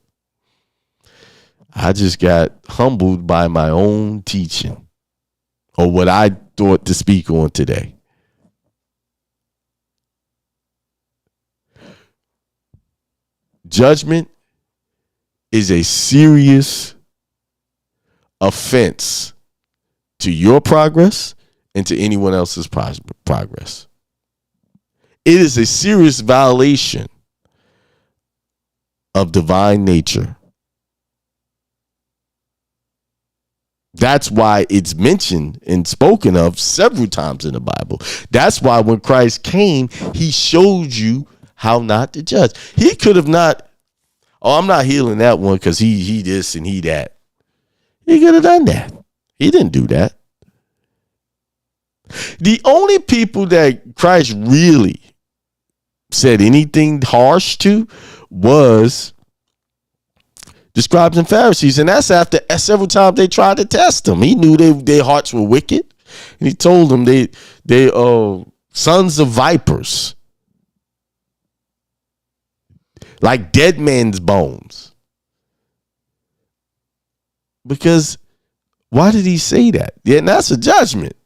I just got humbled by my own teaching or what I thought to speak on today. Judgment is a serious offense to your progress and to anyone else's progress. It is a serious violation of divine nature. That's why it's mentioned and spoken of several times in the Bible. That's why when Christ came, he showed you how not to judge. He could have not, I'm not healing that one because he this and he that. He could have done that. He didn't do that. The only people that Christ really said anything harsh to was the scribes and Pharisees, and that's after several times they tried to test him. He knew their hearts were wicked, and he told them they sons of vipers, like dead men's bones. Because why did he say that? Yeah, and that's a judgment.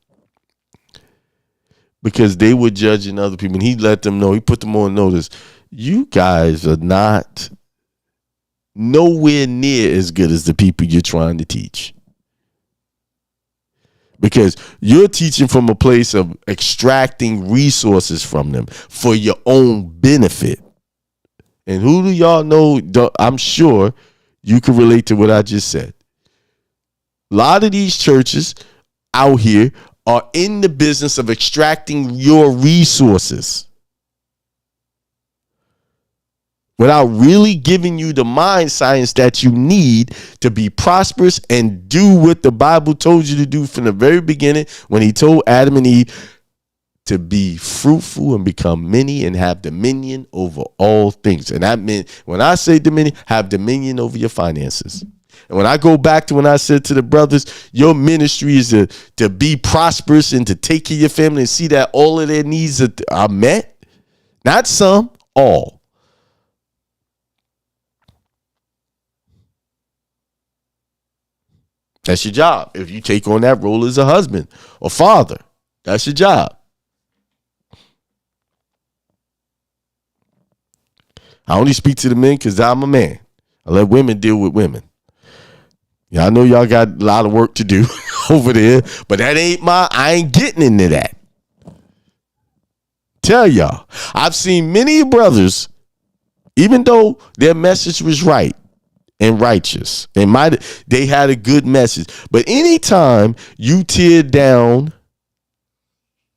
Because they were judging other people, and he let them know. He put them on notice. You guys are not nowhere near as good as the people you're trying to teach. Because you're teaching from a place of extracting resources from them for your own benefit. And who do y'all know? I'm sure you can relate to what I just said. A lot of these churches out here are in the business of extracting your resources without really giving you the mind science that you need to be prosperous and do what the Bible told you to do from the very beginning when he told Adam and Eve to be fruitful and become many and have dominion over all things. And that meant, when I say dominion, have dominion over your finances. And when I go back to when I said to the brothers, your ministry is to be prosperous and to take care of your family and see that all of their needs are met. Not some, all. That's your job. If you take on that role as a husband or father, that's your job. I only speak to the men because I'm a man. I let women deal with women. Yeah, I know y'all got a lot of work to do over there, but I ain't getting into that. Tell y'all, I've seen many brothers, even though their message was right and righteous, they had a good message, but anytime you tear down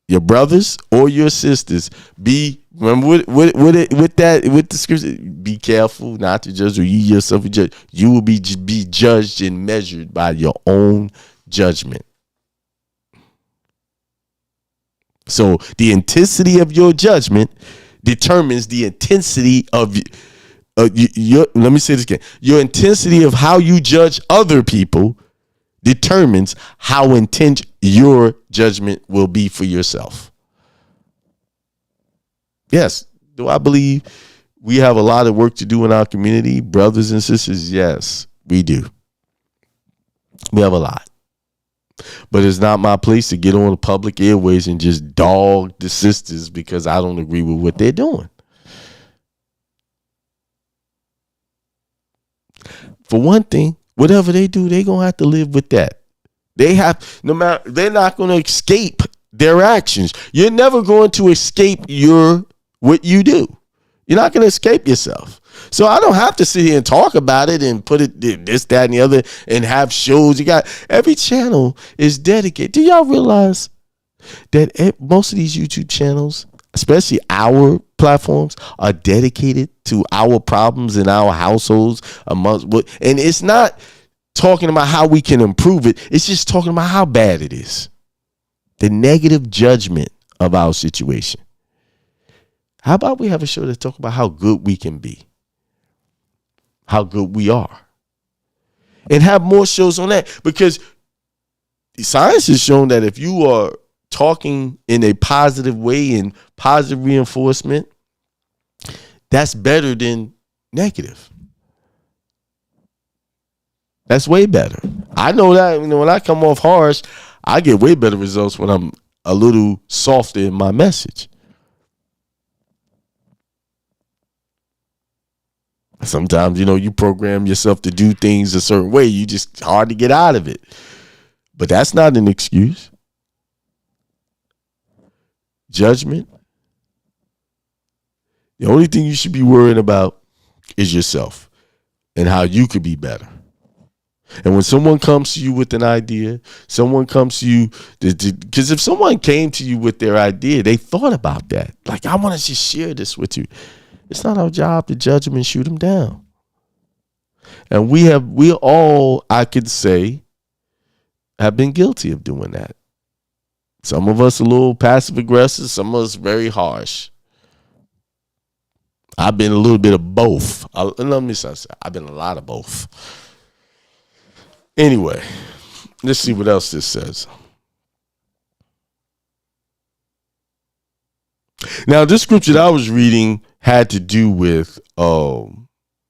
your brothers or your sisters, remember with the scripture, be careful not to judge, or ye yourself judge. You will be judged and measured by your own judgment. So the intensity of your judgment determines the intensity of your. Let me say this again. Your intensity of how you judge other people determines how intense your judgment will be for yourself. Yes. Do I believe we have a lot of work to do in our community, brothers and sisters? Yes, we do. We have a lot. But it's not my place to get on the public airways and just dog the sisters because I don't agree with what they're doing. For one thing, whatever they do, they're going to have to live with that. They're not going to escape their actions. You're never going to escape what you do. You're not going to escape yourself. So I don't have to sit here and talk about it and put it this, that, and the other and have shows. You got every channel is dedicated. Do y'all realize that most of these YouTube channels, especially our platforms, are dedicated to our problems in our households and it's not talking about how we can improve it. It's just talking about how bad it is. The negative judgment of our situation. How about we have a show that talk about how good we can be? How good we are. And have more shows on that. Because science has shown that if you are talking in a positive way and positive reinforcement, that's better than negative. That's way better. I know that, when I come off harsh, I get way better results when I'm a little softer in my message. Sometimes, you program yourself to do things a certain way. You just hard to get out of it. But that's not an excuse. Judgment. The only thing you should be worrying about is yourself and how you could be better. And when someone comes to you with an idea, someone comes to you, because if someone came to you with their idea, they thought about that. Like, I want to just share this with you. It's not our job to judge them and shoot them down. And we all, I could say, have been guilty of doing that. Some of us a little passive aggressive, some of us very harsh. I've been a little bit of both. Let me say, I've been a lot of both. Anyway, let's see what else this says. Now, this scripture that I was reading had to do with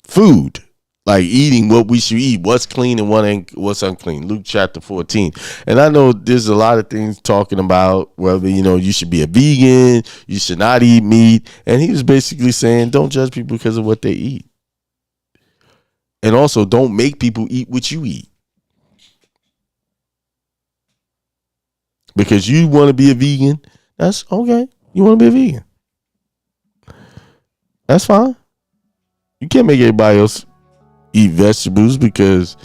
food, like eating what we should eat, what's clean and what's unclean. Luke chapter 14. And I know there's a lot of things talking about whether, you should be a vegan, you should not eat meat. And he was basically saying, don't judge people because of what they eat. And also, don't make people eat what you eat. Because you want to be a vegan, that's okay. You want to be a vegan. That's fine. You can't make everybody else eat vegetables because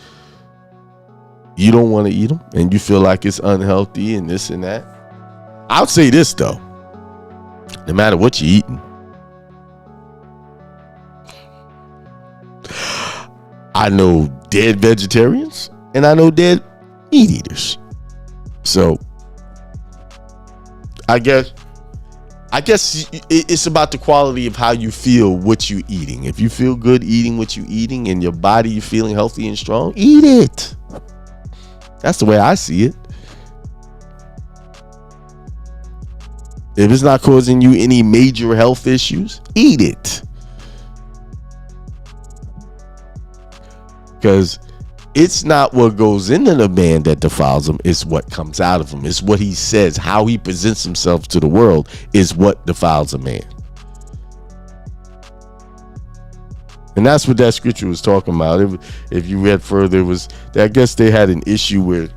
you don't want to eat them and you feel like it's unhealthy and this and that. I'll say this, though. No matter what you're eating, I know dead vegetarians and I know dead meat eaters. So I guess it's about the quality of how you feel what you're eating. If you feel good eating what you're eating and your body you feeling healthy and strong, eat it. That's the way I see it. If it's not causing you any major health issues, eat it. Because it's not what goes into the man that defiles him. It's what comes out of him. It's what he says. How he presents himself to the world is what defiles a man. And that's what that scripture was talking about. If you read further, it was, I guess they had an issue where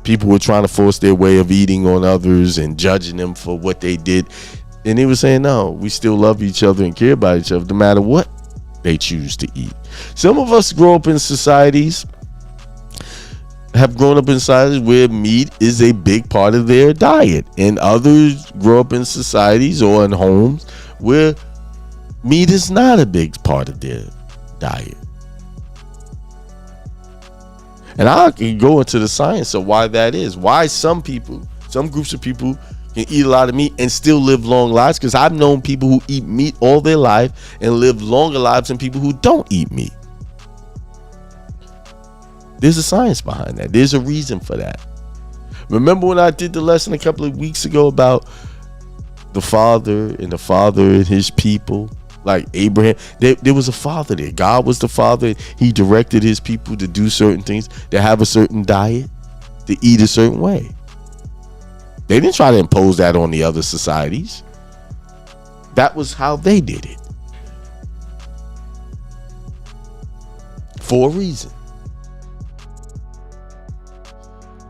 people were trying to force their way of eating on others and judging them for what they did. And he was saying, no, we still love each other and care about each other no matter what they choose to eat. Some of us grow up in societies, have grown up in societies where meat is a big part of their diet, and others grow up in societies or in homes where meat is not a big part of their diet. And I can go into the science of why that is, why some groups of people can eat a lot of meat and still live long lives, because I've known people who eat meat all their life and live longer lives than people who don't eat meat. There's a science behind that. There's a reason for that. Remember when I did the lesson a couple of weeks ago about the father and his people, like Abraham? There was a father there. God was the father. He directed his people to do certain things, to have a certain diet, to eat a certain way. They didn't try to impose that on the other societies. That was how they did it. For a reason.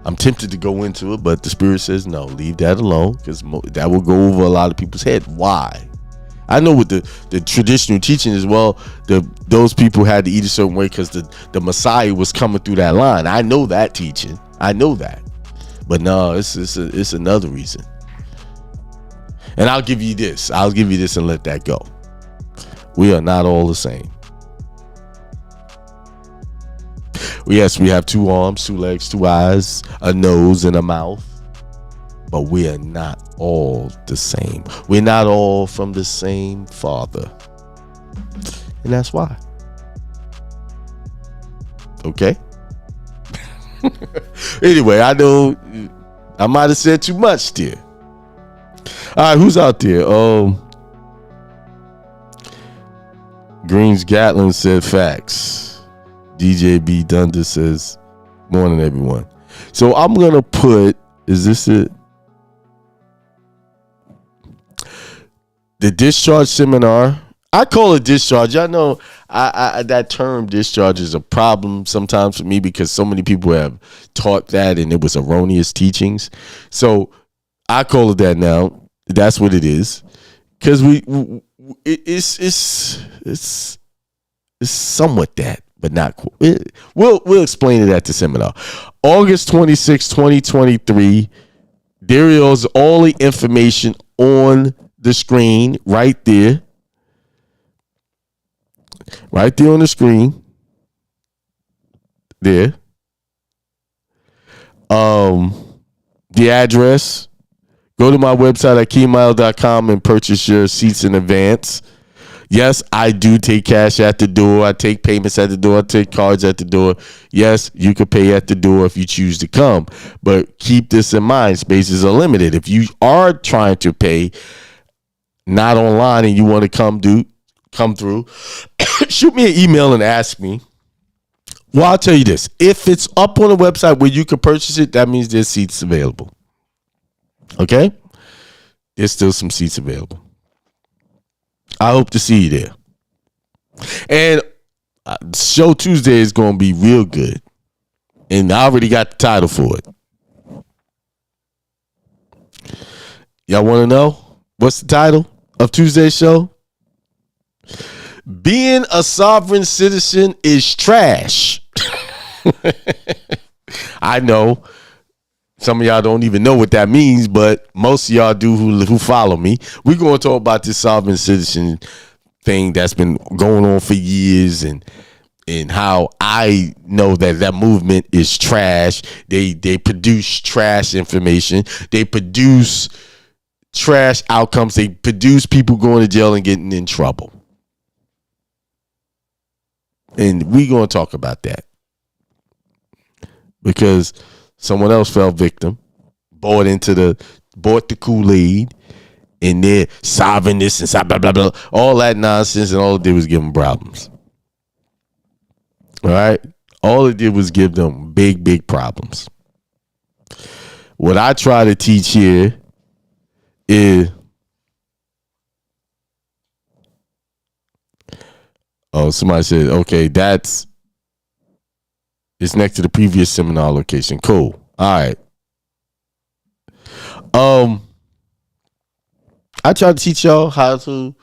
I'm tempted to go into it, but the Spirit says no, leave that alone, because that will go over a lot of people's head. Why? I know what the traditional teaching is, well, those people had to eat a certain way because the Messiah was coming through that line. I know that teaching. I know that. But no, it's another reason. And I'll give you this and let that go. We are not all the same. Yes, we have 2 arms, 2 legs, 2 eyes, a nose, and a mouth. But we are not all the same. We're not all from the same Father. And that's why. Okay? Anyway, I know I might have said too much there. All right, who's out there? Greens Gatlin said facts. DJ B Dunder says morning, everyone. So I'm gonna put, is this it? The discharge seminar. I call it discharge. Y'all know I that term discharge is a problem sometimes for me because so many people have taught that and it was erroneous teachings. So I call it that now. That's what it is. Because it's somewhat that, but not cool. We'll explain it at the seminar. August 26, 2023. There is all the information on the screen right there. Right there on the screen. There. The address. Go to my website at akiemel.com and purchase your seats in advance. Yes, I do take cash at the door. I take payments at the door. I take cards at the door. Yes, you can pay at the door if you choose to come. But keep this in mind. Spaces are limited. If you are trying to pay not online and you want to come through, shoot me an email and ask me. Well, I'll tell you this. If it's up on the website where you can purchase it, that means there's seats available. Okay? There's still some seats available. I hope to see you there. And show Tuesday is going to be real good. And I already got the title for it. Y'all want to know what's the title of Tuesday's show? Being a sovereign citizen is trash. I know. Some of y'all don't even know what that means, but most of y'all do who follow me. We're going to talk about this sovereign citizen thing that's been going on for years and how I know that movement is trash. They produce trash information. They produce trash outcomes. They produce people going to jail and getting in trouble. And we're going to talk about that. Because someone else fell victim, bought the Kool-Aid, and they're solving this and blah, blah, blah, all that nonsense, and all it did was give them problems. All right? All it did was give them big, big problems. What I try to teach here is, somebody said, okay, it's next to the previous seminar location. Cool. All right. I try to teach y'all how to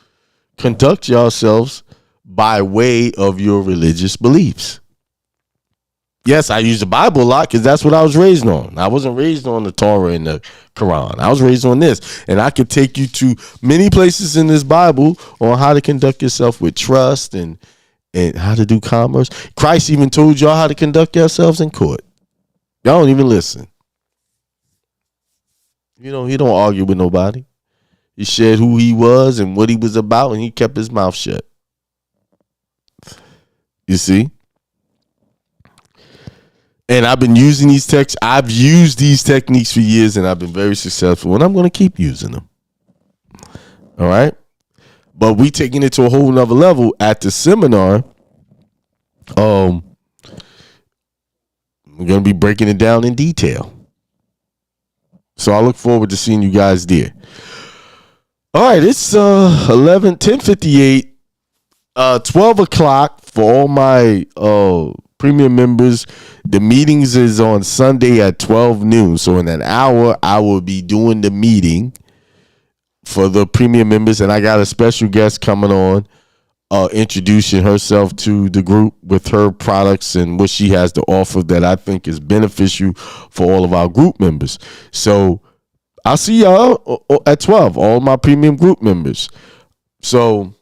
conduct yourselves by way of your religious beliefs. Yes, I use the Bible a lot because that's what I was raised on. I wasn't raised on the Torah and the Quran. I was raised on this. And I could take you to many places in this Bible on how to conduct yourself with trust and how to do commerce. Christ even told y'all how to conduct yourselves in court. Y'all don't even listen. You know, he don't argue with nobody. He shared who he was and what he was about, and he kept his mouth shut. You see? And I've been using these texts. I've used these techniques for years, and I've been very successful, and I'm going to keep using them. All right? But we taking it to a whole nother level at the seminar. We're going to be breaking it down in detail. So I look forward to seeing you guys there. All right, it's 10:58, 12 o'clock for all my premium members. The meetings is on Sunday at 12 noon. So in an hour, I will be doing the meeting for the premium members, and I got a special guest coming on, introducing herself to the group with her products and what she has to offer that I think is beneficial for all of our group members. So I'll see y'all at 12, all my premium group members. So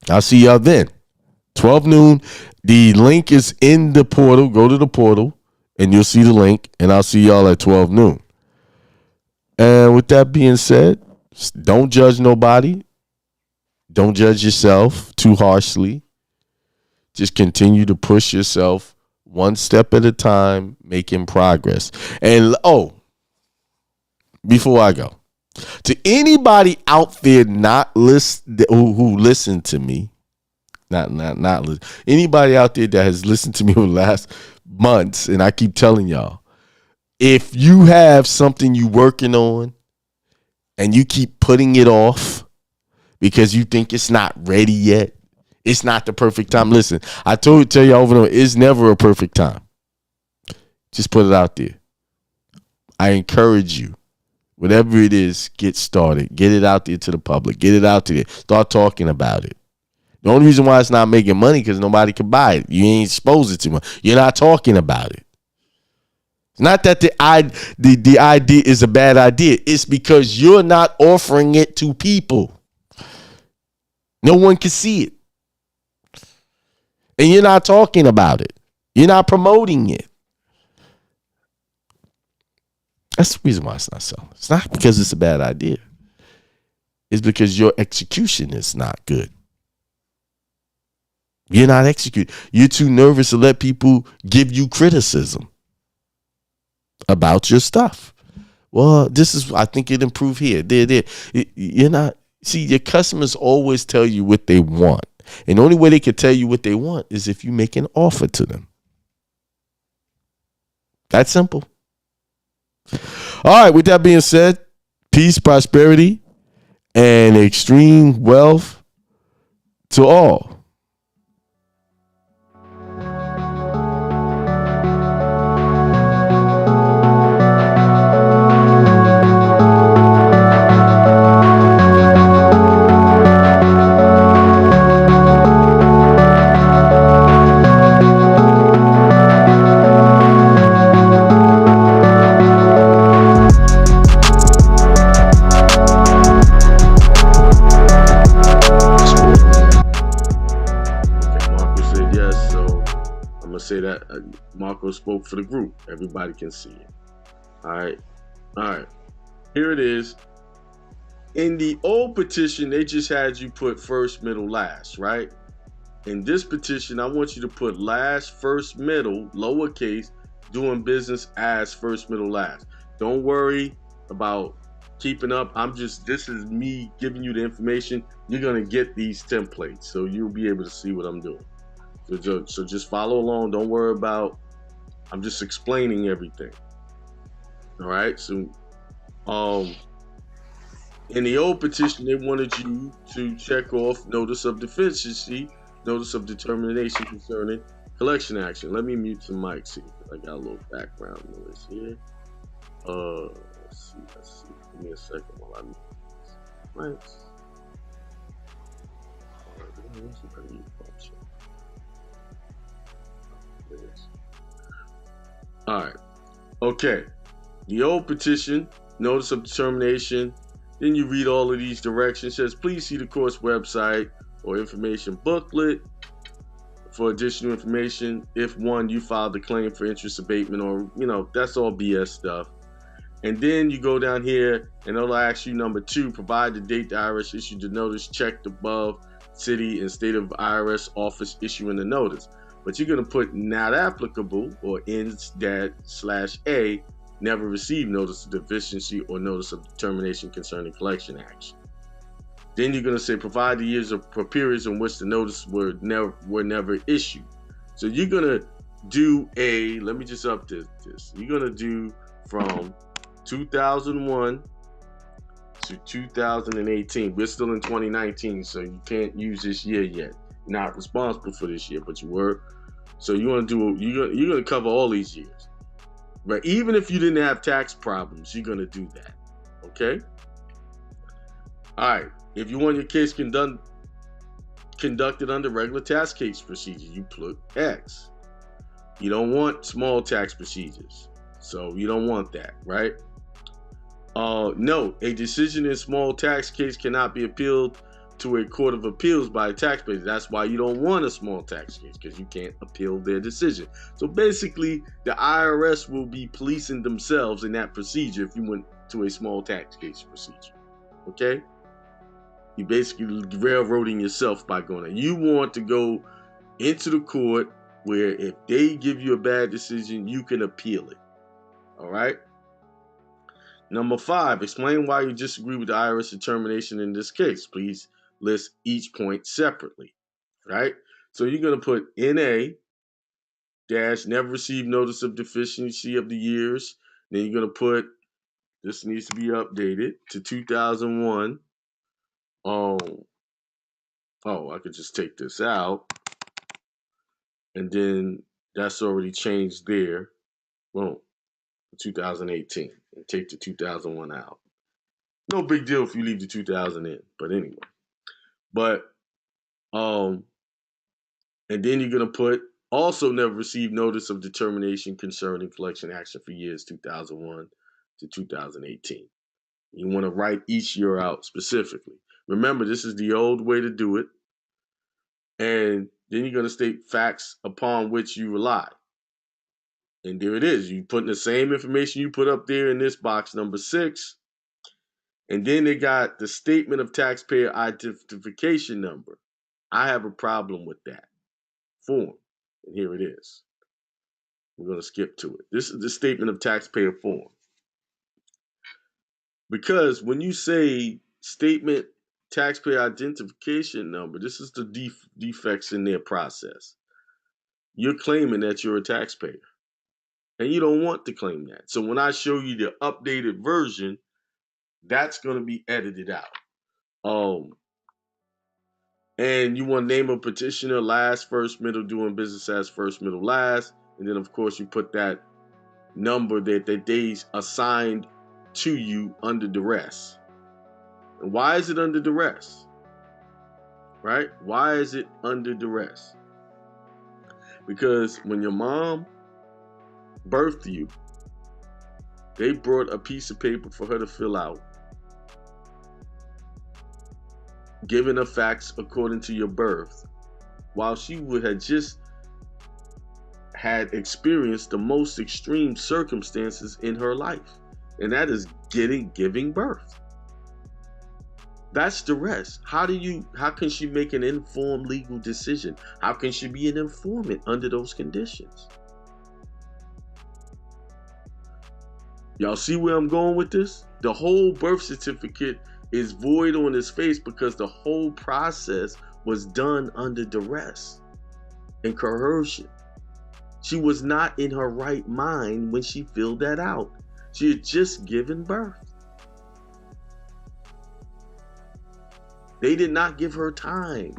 I'll see y'all then. 12 noon. The link is in the portal. Go to the portal and you'll see the link, and I'll see y'all at 12 noon. And with that being said, don't judge nobody. Don't judge yourself too harshly. Just continue to push yourself one step at a time, making progress. And before I go, to anybody out there not listen who listened to me, not listen, anybody out there that has listened to me over the last months, and I keep telling y'all, if you have something you working on and you keep putting it off because you think it's not ready yet, it's not the perfect time. Listen, I tell you over and over, it's never a perfect time. Just put it out there. I encourage you, whatever it is, get started. Get it out there to the public. Get it out there. Start talking about it. The only reason why it's not making money because nobody can buy it. You ain't exposed it too much. You're not talking about it. It's not that the idea is a bad idea. It's because you're not offering it to people. No one can see it. And you're not talking about it. You're not promoting it. That's the reason why it's not selling. It's not because it's a bad idea. It's because your execution is not good. You're not executing. You're too nervous to let people give you criticism about your stuff. Well, I think it improved here. There. You're not. See, your customers always tell you what they want. And the only way they can tell you what they want is if you make an offer to them. That's simple. All right, with that being said, peace, prosperity, and extreme wealth to all. Say that Marco spoke for the group. Everybody can see it. All right. Here it is. In the old petition, they just had you put first, middle, last, right? In this petition, I want you to put last, first, middle, lowercase, doing business as first, middle, last. Don't worry about keeping up. This is me giving you the information. You're going to get these templates, so you'll be able to see what I'm doing. So just follow along. Don't worry about, I'm just explaining everything. All right. So, in the old petition, they wanted you to check off notice of deficiency, notice of determination concerning collection action. Let me mute some mics here. I got a little background noise here. Let's see. Give me a second while I mute these mics. All right. Okay. The old petition, notice of determination. Then you read all of these directions. It says, please see the course website or information booklet for additional information. If one, you filed a claim for interest abatement, or, that's all BS stuff. And then you go down here and it'll ask you number 2, provide the date the IRS issued the notice, checked above, city and state of IRS office issuing the notice. But you're going to put not applicable or N-/A, never received notice of deficiency or notice of determination concerning collection action. Then you're going to say provide the years of periods in which the notice were never issued. So you're going to do let me just update this. You're going to do from 2001 to 2018. We're still in 2019, so you can't use this year yet. You're not responsible for this year, but you were. So you want to do, you're going to cover all these years. But even if you didn't have tax problems, you're going to do that. Okay? All right. If you want your case conducted under regular tax case procedure, you put X. You don't want small tax procedures. So you don't want that, right? No, a decision in small tax case cannot be appealed to a court of appeals by a taxpayer. That's why you don't want a small tax case, because you can't appeal their decision. So basically, the IRS will be policing themselves in that procedure if you went to a small tax case procedure. Okay? You're basically railroading yourself by going there. You want to go into the court where if they give you a bad decision, you can appeal it. All right? Number 5, explain why you disagree with the IRS determination in this case. Please list each point separately, right? So you're going to put NA dash never received notice of deficiency of the years. Then you're going to put this needs to be updated to 2001. Oh, I could just take this out. And then that's already changed there. Boom, 2018. And take the 2001 out. No big deal if you leave the 2000 in. But anyway. But, and then you're going to put also never received notice of determination concerning collection action for years 2001 to 2018. You want to write each year out specifically. Remember, this is the old way to do it. And then you're going to state facts upon which you rely. And there it is. You put in the same information you put up there in this box, number 6. And then they got the statement of taxpayer identification number. I have a problem with that form. And here it is. We're going to skip to it. This is the statement of taxpayer form. Because when you say statement taxpayer identification number, this is the defects in their process. You're claiming that you're a taxpayer. And you don't want to claim that. So when I show you the updated version, that's going to be edited out. And you want to name a petitioner last, first, middle, doing business as first, middle, last. And then, of course, you put that number that they assigned to you under duress. And why is it under duress? Right? Why is it under duress? Because when your mom birthed you, they brought a piece of paper for her to fill out, giving her facts according to your birth, while she had just had experienced the most extreme circumstances in her life, and that is giving birth. That's duress. How can she make an informed legal decision? How can she be an informant under those conditions? Y'all see where I'm going with this? The whole birth certificate is void on its face because the whole process was done under duress and coercion. She was not in her right mind when she filled that out. She had just given birth. They did not give her time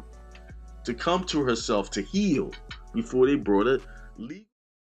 to come to herself, to heal, before they brought her legal.